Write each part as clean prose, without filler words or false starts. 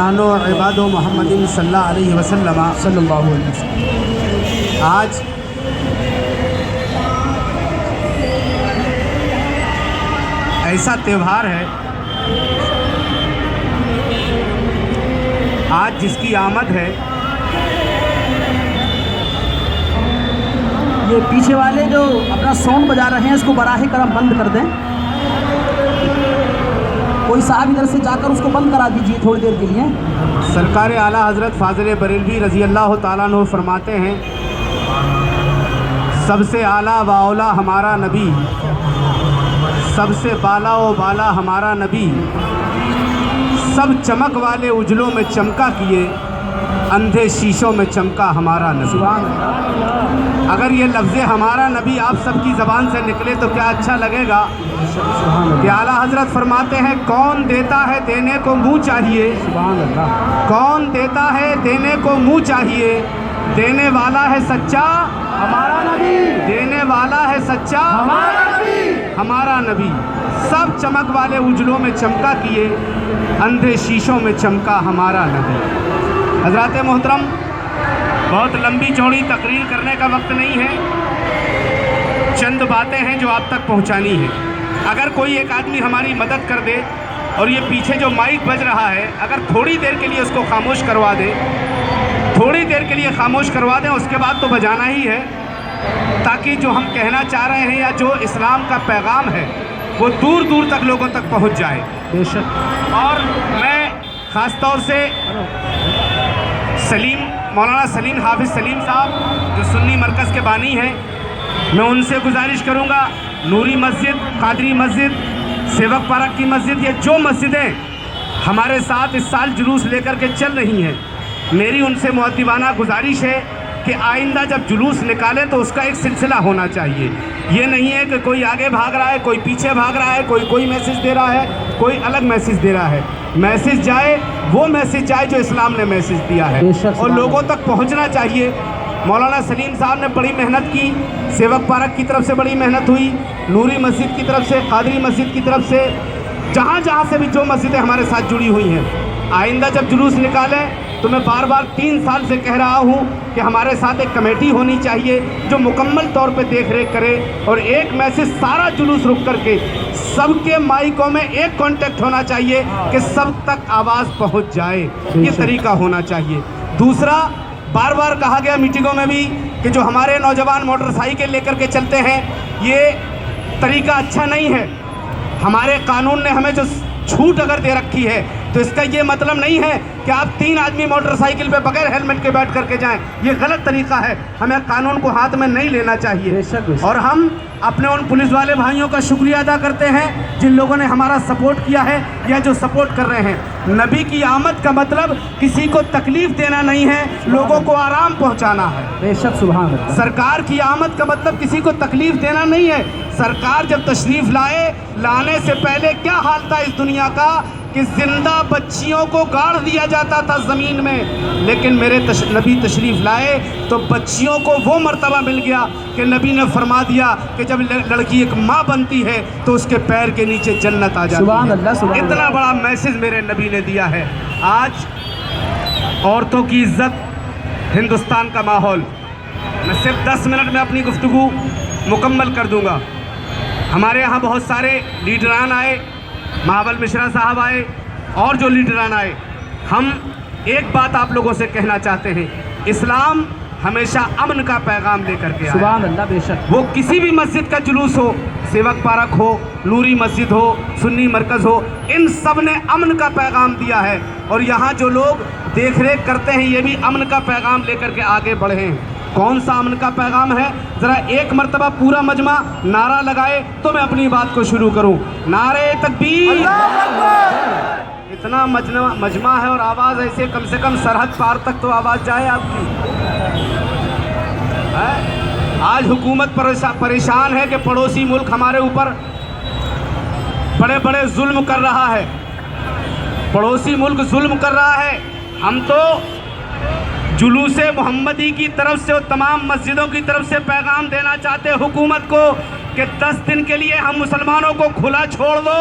ونحن عباد محمد صلی اللہ علیہ وسلم صلی اللہ علیہ وسلم. آج ایسا تہوار ہے آج جس کی آمد ہے. یہ پیچھے والے جو اپنا ساؤنڈ بجا رہے ہیں اس کو براہ کرم بند کر دیں. کوئی صاحب ادھر سے جا کر اس کو بند کرا دیجیے تھوڑی دیر کے لیے. سرکار اعلیٰ حضرت فاضل بریلوی رضی اللہ تعالیٰ عنہ فرماتے ہیں سب سے اعلیٰ و اولیٰ ہمارا نبی، سب سے بالا و بالا ہمارا نبی، سب چمک والے اجلوں میں چمکا کیے، اندھے شیشوں میں چمکا ہمارا نبی. سبحان اللہ. اگر یہ لفظ ہمارا نبی آپ سب کی زبان سے نکلے تو کیا اچھا لگے گا کہ اعلیٰ حضرت فرماتے ہیں کون دیتا ہے دینے کو منہ چاہیے، سبحان اللہ. کون دیتا ہے دینے کو منہ چاہیے، دینے والا ہے سچا ہمارا نبی، دینے والا ہے سچا ہمارا نبی. ہمارا نبی. سب چمک والے اجلوں میں چمکا کیے، اندھے شیشوں میں چمکا ہمارا نبی. حضرات محترم، بہت لمبی چوڑی تقریر کرنے کا وقت نہیں ہے، چند باتیں ہیں جو آپ تک پہنچانی ہیں. اگر کوئی ایک آدمی ہماری مدد کر دے اور یہ پیچھے جو مائک بج رہا ہے اگر تھوڑی دیر کے لیے اس کو خاموش کروا دے، تھوڑی دیر کے لیے خاموش کروا دیں، اس کے بعد تو بجانا ہی ہے تاکہ جو ہم کہنا چاہ رہے ہیں یا جو اسلام کا پیغام ہے وہ دور دور تک لوگوں تک پہنچ جائے. بے شک. اور میں خاص طور سے مولانا سلیم حافظ سلیم صاحب جو سنی مرکز کے بانی ہیں، میں ان سے گزارش کروں گا نوری مسجد، قادری مسجد، سیوک پارک کی مسجد، یہ جو مسجدیں ہمارے ساتھ اس سال جلوس لے کر کے چل رہی ہیں، میری ان سے مؤدبانہ گزارش ہے کہ آئندہ جب جلوس نکالے تو اس کا ایک سلسلہ ہونا چاہیے. یہ نہیں ہے کہ کوئی آگے بھاگ رہا ہے، کوئی پیچھے بھاگ رہا ہے، کوئی میسج دے رہا ہے، کوئی الگ میسج دے رہا ہے. میسج جائے، وہ میسج جائے جو اسلام نے میسج دیا ہے اور لوگوں تک پہنچنا چاہیے. مولانا سلیم صاحب نے بڑی محنت کی، سیوک پارک کی طرف سے بڑی محنت ہوئی، نوری مسجد کی طرف سے، قادری مسجد کی طرف سے، جہاں جہاں سے بھی جو مسجدیں ہمارے ساتھ جڑی ہوئی ہیں. آئندہ جب جلوس نکالیں تو میں بار بار 3 سال سے کہہ رہا ہوں کہ ہمارے ساتھ ایک کمیٹی ہونی چاہیے جو مکمل طور پہ دیکھ ریکھ کرے اور ایک میسج سارا جلوس رک کر کے سب کے مائکوں میں ایک کانٹیکٹ ہونا چاہیے کہ سب تک آواز پہنچ جائے. یہ طریقہ ہونا چاہیے. دوسرا، بار بار کہا گیا میٹنگوں میں بھی کہ جو ہمارے نوجوان موٹر سائیکل لے کر کے چلتے ہیں یہ طریقہ اچھا نہیں ہے. ہمارے قانون نے ہمیں جو چھوٹ اگر دے رکھی ہے تو اس کا یہ مطلب نہیں ہے کہ آپ 3 آدمی موٹر سائیکل پہ بغیر ہیلمٹ کے بیٹھ کر کے جائیں. یہ غلط طریقہ ہے، ہمیں قانون کو ہاتھ میں نہیں لینا چاہیے. اور ہم اپنے ان پولیس والے بھائیوں کا شکریہ ادا کرتے ہیں جن لوگوں نے ہمارا سپورٹ کیا ہے یا جو سپورٹ کر رہے ہیں. نبی کی آمد کا مطلب کسی کو تکلیف دینا نہیں ہے، لوگوں کو آرام پہنچانا ہے. بے شک. سبحان اللہ. سرکار کی آمد کا مطلب کسی کو تکلیف دینا نہیں ہے. سرکار جب تشریف لانے سے پہلے کیا حال تھا اس دنیا کا کہ زندہ بچیوں کو گاڑ دیا جاتا تھا زمین میں، لیکن میرے نبی تشریف لائے تو بچیوں کو وہ مرتبہ مل گیا کہ نبی نے فرما دیا کہ جب لڑکی ایک ماں بنتی ہے تو اس کے پیر کے نیچے جنت آ جاتی سبحان ہے. اللہ. سبحان اتنا اللہ. بڑا میسج میرے نبی نے دیا ہے. آج عورتوں کی عزت، ہندوستان کا ماحول، میں صرف 10 منٹ میں اپنی گفتگو مکمل کر دوں گا. ہمارے یہاں بہت سارے لیڈران آئے، مہاول مشرا صاحب آئے اور جو لیڈران آئے. ہم ایک بات آپ لوگوں سے کہنا چاہتے ہیں، اسلام ہمیشہ امن کا پیغام لے کر کے آیا. سبحان اللہ. بے شک. وہ کسی بھی مسجد کا جلوس ہو، سیوک پارک ہو، نوری مسجد ہو، سنی مرکز ہو، ان سب نے امن کا پیغام دیا ہے اور یہاں جو لوگ دیکھ ریکھ کرتے ہیں یہ بھی امن کا پیغام لے کر کے آگے بڑھے ہیں. کون سا امن کا پیغام ہے؟ ذرا ایک مرتبہ پورا مجمع نعرہ لگائے تو میں اپنی بات کو شروع کروں. نعرہ تکبیر. اتنا مجمع ہے اور آواز ایسے کم سے کم سرحد پار تک تو آواز جائے آپ کی. آج حکومت پریشان ہے کہ پڑوسی ملک ہمارے اوپر بڑے بڑے ظلم کر رہا ہے. پڑوسی ملک ظلم کر رہا ہے. ہم تو جلوس محمدی کی طرف سے اور تمام مسجدوں کی طرف سے پیغام دینا چاہتے حکومت کو کہ 10 دن کے لیے ہم مسلمانوں کو کھلا چھوڑ دو.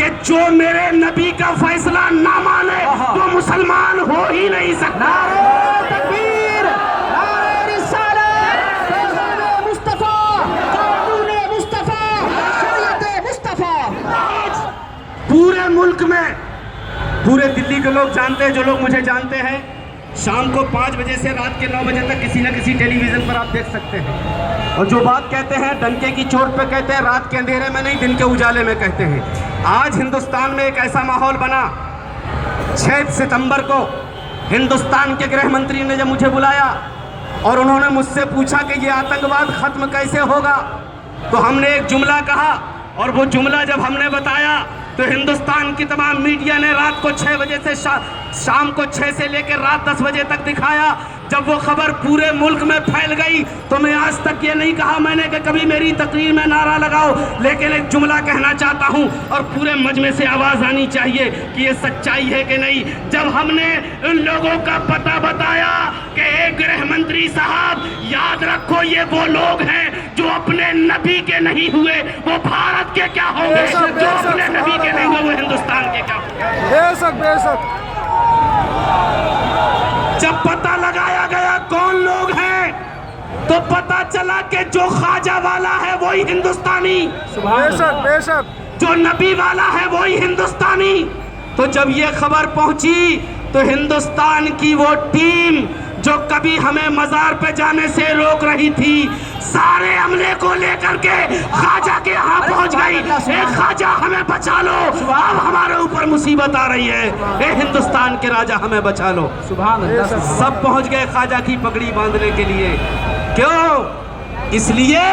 کہ جو میرے نبی کا فیصلہ نہ مانے وہ مسلمان ہو ہی نہیں سکتا. نعرہ تکبیر، نعرہ رسالت، پیغام مصطفیٰ، قانون مصطفیٰ، شریعت مصطفیٰ. آج پورے ملک میں، پورے دلی کے لوگ جانتے ہیں، جو لوگ مجھے جانتے ہیں، شام کو 5 بجے سے رات کے 9 بجے تک کسی نہ کسی ٹیلی ویژن پر آپ دیکھ سکتے ہیں، اور جو بات کہتے ہیں ڈنکے کی چوٹ پہ کہتے ہیں، رات کے اندھیرے میں نہیں دن کے اجالے میں کہتے ہیں. آج ہندوستان میں ایک ایسا ماحول بنا. 6 ستمبر کو ہندوستان کے گرہ منتری نے جب مجھے بلایا اور انہوں نے مجھ سے پوچھا کہ یہ آتنکواد ختم کیسے ہوگا، تو ہم نے ایک جملہ کہا، اور وہ جملہ جب ہم نے بتایا تو ہندوستان کی تمام میڈیا نے رات کو 6 بجے سے شام کو 6 سے لے کے رات 10 بجے تک دکھایا. جب وہ خبر پورے ملک میں پھیل گئی تو میں آج تک یہ نہیں کہا میں نے کہ کبھی میری تقریر میں نعرہ لگاؤ، لیکن ایک جملہ کہنا چاہتا ہوں اور پورے مجمع سے آواز آنی چاہیے کہ یہ سچائی ہے کہ نہیں. جب ہم نے ان لوگوں کا پتہ بتایا کہ ایک گرہ منتری صاحب یاد رکھو یہ وہ لوگ ہیں جو اپنے نبی کے نہیں ہوئے وہ بھارت کے کیا ہوں گے، جو اپنے نبی کے نہیں ہوئے وہ ہندوستان کے کیا ہوں گے. بے شک جب پتہ لگایا گیا کون لوگ ہیں تو پتہ چلا کہ جو خواجہ والا ہے وہی ہندوستانی، بے شک جو نبی والا ہے وہی ہندوستانی. تو جب یہ خبر پہنچی تو ہندوستان کی وہ ٹیم جو کبھی ہمیں مزار پہ جانے سے روک رہی تھی، سارے عملے کو لے کر کے خواجہ کے ہاں پہنچ گئی. اے خواجہ ہمیں بچا لو، اب ہمارے اوپر مصیبت آ رہی ہے، اے ہندوستان کے راجہ ہمیں بچا لو. سبحان اللہ. سب پہنچ گئے خواجہ کی پگڑی باندھنے کے لیے. کیوں؟ اس لیے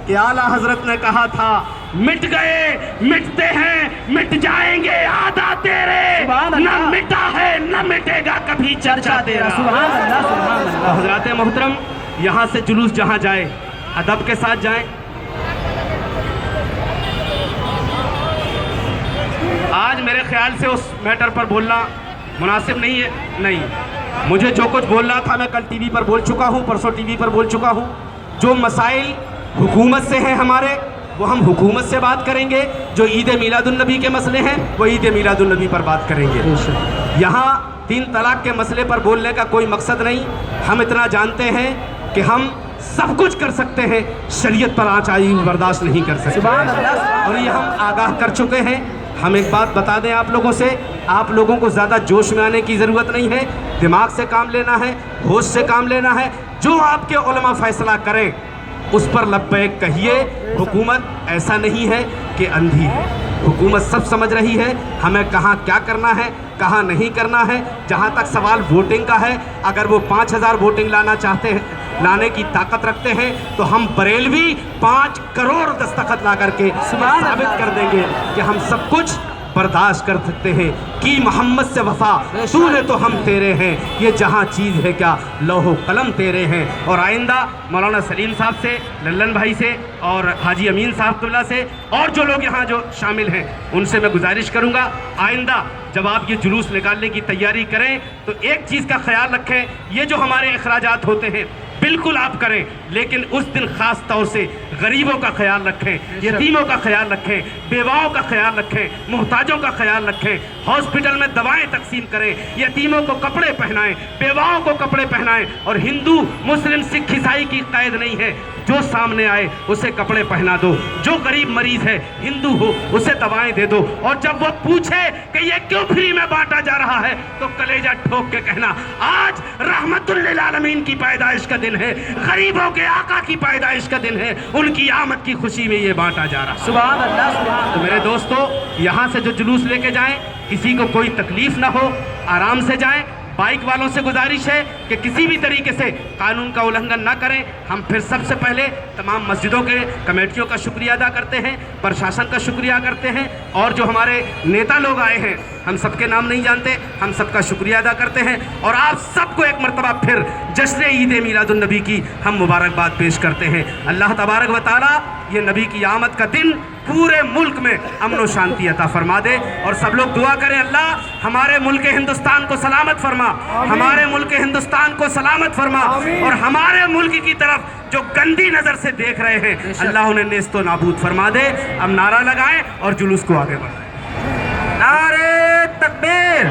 کہ اعلیٰ حضرت نے کہا تھا مٹ گئے مٹتے ہیں مٹ جائیں گے آدھا تیرے، نہ مٹا ہے نہ مٹے گا کبھی چرچا تیرا. سبحان اللہ، سبحان اللہ. حضرات محترم، یہاں سے جلوس جہاں جائے ادب کے ساتھ جائیں. آج میرے خیال سے اس میٹر پر بولنا مناسب نہیں ہے. نہیں، مجھے جو کچھ بولنا تھا میں کل ٹی وی پر بول چکا ہوں، پرسوں ٹی وی پر بول چکا ہوں. جو مسائل حکومت سے ہیں ہمارے وہ ہم حکومت سے بات کریں گے، جو عید میلاد النبی کے مسئلے ہیں وہ عید میلاد النبی پر بات کریں گے. یہاں 3 طلاق کے مسئلے پر بولنے کا کوئی مقصد نہیں. ہم اتنا جانتے ہیں کہ ہم سب کچھ کر سکتے ہیں، شریعت پر آنچ آئی برداشت نہیں کر سکتے، اور یہ ہم آگاہ کر چکے ہیں. ہم ایک بات بتا دیں آپ لوگوں سے، آپ لوگوں کو زیادہ جوش میں آنے کی ضرورت نہیں ہے. دماغ سے کام لینا ہے، ہوش سے کام لینا ہے. جو آپ کے علماء فیصلہ کریں اس پر لبیک کہیے. حکومت ایسا نہیں ہے کہ اندھی ہے، حکومت سب سمجھ رہی ہے ہمیں کہاں کیا کرنا ہے کہاں نہیں کرنا ہے. جہاں تک سوال ووٹنگ کا ہے، اگر وہ 5000 ووٹنگ لانا چاہتے ہیں، لانے کی طاقت رکھتے ہیں تو ہم بریلوی 5 کروڑ دستخط لا کر کے ثابت کر دیں گے کہ ہم سب کچھ برداشت کر سکتے ہیں. کی محمد سے وفا تو نے تو ہم تیرے ہیں، یہ جہاں چیز ہے کیا لوح و قلم تیرے ہیں. اور آئندہ مولانا سلیم صاحب سے، للن بھائی سے اور حاجی امین صاحب اللہ سے اور جو لوگ یہاں جو شامل ہیں ان سے میں گزارش کروں گا آئندہ جب آپ یہ جلوس نکالنے کی تیاری کریں تو ایک چیز کا خیال رکھیں، یہ جو ہمارے اخراجات ہوتے ہیں بالکل آپ کریں، لیکن اس دن خاص طور سے غریبوں کا خیال رکھیں، یتیموں کا خیال رکھیں، بیواؤں کا خیال رکھیں، محتاجوں کا خیال رکھیں. ہاسپٹل میں دوائیں تقسیم کریں، یتیموں کو کپڑے پہنائیں، بیواؤں کو کپڑے پہنائیں. اور ہندو مسلم سکھ عیسائی کی قید نہیں ہے، جو سامنے آئے اسے کپڑے پہنا دو. جو غریب مریض ہے ہندو ہو اسے دوائیں دے دو. اور جب وہ پوچھے کہ یہ کیوں فری میں بانٹا جا رہا ہے تو کلیجہ ٹھوک کے کہنا آج رحمت للعالمین کی پیدائش کا دن ہے، غریبوں کے آقا کی پیدائش کا دن ہے، ان کی آمد کی خوشی میں یہ بانٹا جا رہا ہے. سبحان اللہ، سبحان اللہ. تو میرے دوستو، یہاں سے جو جلوس لے کے جائیں کسی کو کوئی تکلیف نہ ہو، آرام سے جائیں. بائک والوں سے گزارش ہے کہ کسی بھی طریقے سے قانون کا النگھن نہ کریں. ہم پھر سب سے پہلے تمام مسجدوں کے کمیٹیوں کا شکریہ ادا کرتے ہیں، پرشاسن کا شکریہ کرتے ہیں، اور جو ہمارے نیتا لوگ آئے ہیں ہم سب کے نام نہیں جانتے، ہم سب کا شکریہ ادا کرتے ہیں. اور آپ سب کو ایک مرتبہ پھر جشن عید میلاد النبی کی ہم مبارکباد پیش کرتے ہیں. اللہ تبارک و تعالیٰ یہ نبی کی آمد کا دن پورے ملک میں امن و شانتی عطا فرما دے. اور سب لوگ دعا کریں اللہ ہمارے ملک ہندوستان کو سلامت فرما، ہمارے ملک ہندوستان کو سلامت فرما، اور ہمارے ملک کی طرف جو گندی نظر سے دیکھ رہے ہیں اللہ انہیں نیست و نابود فرما دے. اب نعرہ لگائیں اور جلوس کو آگے بڑھائیں. تکبیر